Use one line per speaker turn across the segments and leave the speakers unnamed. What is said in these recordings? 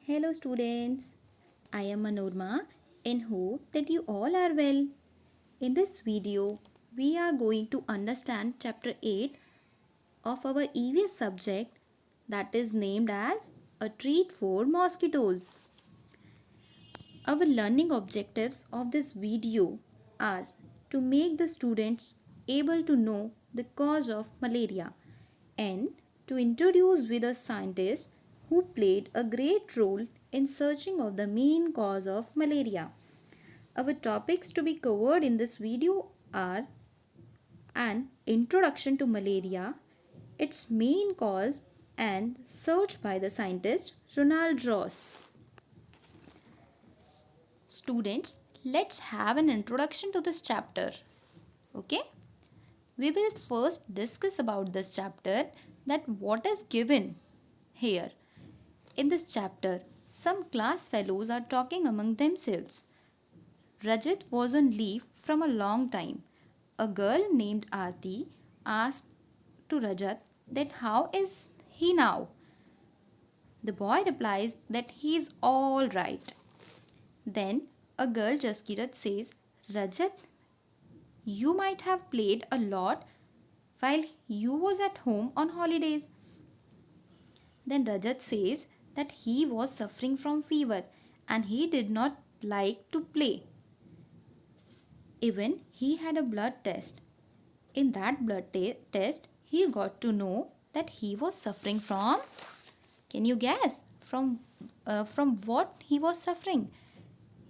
Hello students, I am Manorma and hope that you all are well. In this video, we are going to understand chapter 8 of our EVS subject that is named as A Treat for Mosquitoes. Our learning objectives of this video are to make the students able to know the cause of malaria and to introduce with a scientist who played a great role in searching of the main cause of malaria. Our topics to be covered in this video are an introduction to malaria, its main cause and search by the scientist Ronald Ross. Students, let's have an introduction to this chapter. Okay? We will first discuss about this chapter that what is given here. In this chapter, some class fellows are talking among themselves. Rajat was on leave from a long time. A girl named Aarti asked to Rajat that how is he now? The boy replies that he is all right. Then a girl Jaskirat says, Rajat, you might have played a lot while you was at home on holidays. Then Rajat says that he was suffering from fever and he did not like to play. Even he had a blood test. In that test, he got to know that he was suffering from, can you guess, from what he was suffering?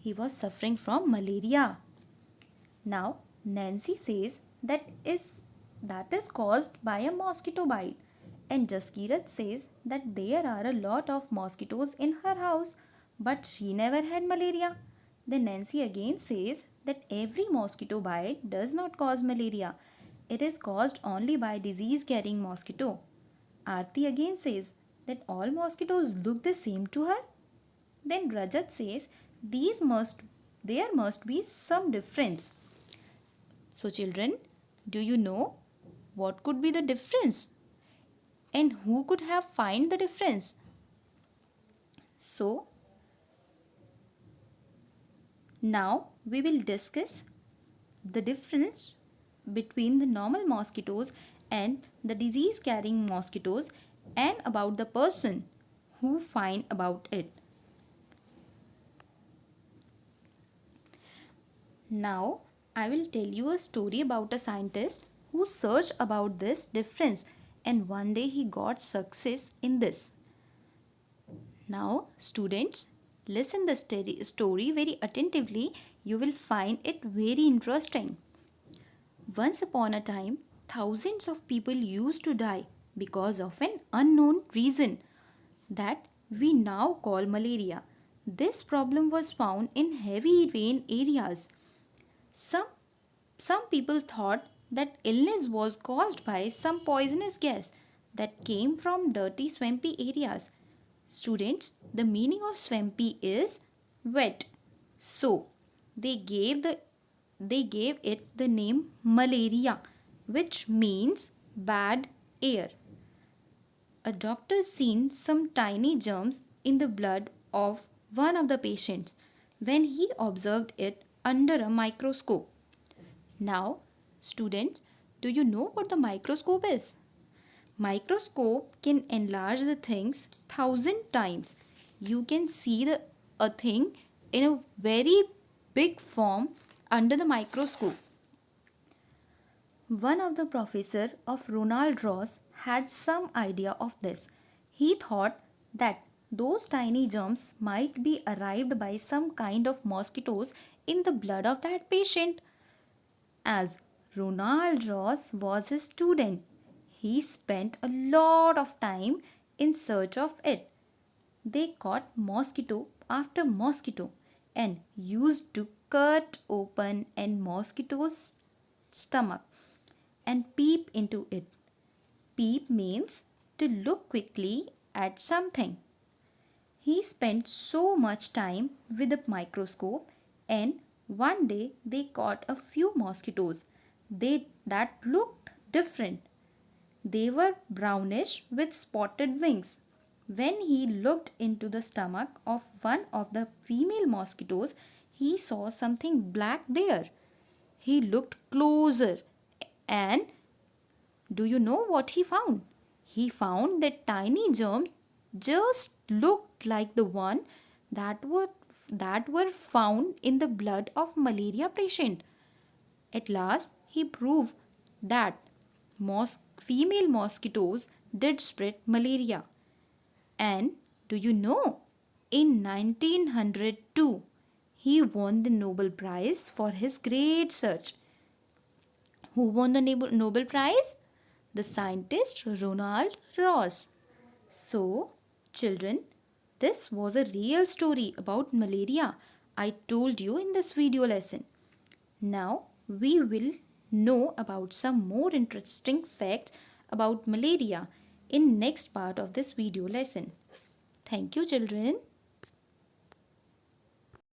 He was suffering from malaria. Now, Nancy says that is caused by a mosquito bite. And Jaskirat says that there are a lot of mosquitoes in her house, but she never had malaria. Then Nancy again says that every mosquito bite does not cause malaria. It is caused only by disease carrying mosquito. Aarti again says that all mosquitoes look the same to her. Then Rajat says there must be some difference. So children, do you know what could be the difference? And who could have find the difference? So now we will discuss the difference between the normal mosquitoes and the disease carrying mosquitoes and about the person who find about it. Now I will tell you a story about a scientist who searched about this difference and one day he got success in this. Now students, listen the story very attentively. You will find it very interesting. Once upon a time, thousands of people used to die because of an unknown reason that we now call malaria. This problem was found in heavy rain areas. Some, some people thought that illness was caused by some poisonous gas that came from dirty swampy areas. Students, the meaning of swampy is wet. So, they gave it the name malaria, which means bad air. A doctor seen some tiny germs in the blood of one of the patients when he observed it under a microscope. Now, students, do you know what the microscope is? Microscope can enlarge the things 1,000 times. You can see a thing in a very big form under the microscope. One of the professor of Ronald Ross had some idea of this. He thought that those tiny germs might be arrived by some kind of mosquitoes in the blood of that patient. As Ronald Ross was his student, he spent a lot of time in search of it. They caught mosquito after mosquito and used to cut open a mosquito's stomach and peep into it. Peep means to look quickly at something. He spent so much time with a microscope and one day they caught a few mosquitoes that looked different. They were brownish with spotted wings. When he looked into the stomach of one of the female mosquitoes, he saw something black there. He looked closer, and do you know what he found? He found that tiny germs just looked like the one that were found in the blood of malaria patient. At last, he proved that female mosquitoes did spread malaria. And do you know, in 1902, he won the Nobel Prize for his great search. Who won the Nobel Prize? The scientist Ronald Ross. So, children, this was a real story about malaria I told you in this video lesson. Now, we will know about some more interesting facts about malaria in next part of this video lesson. Thank you, children.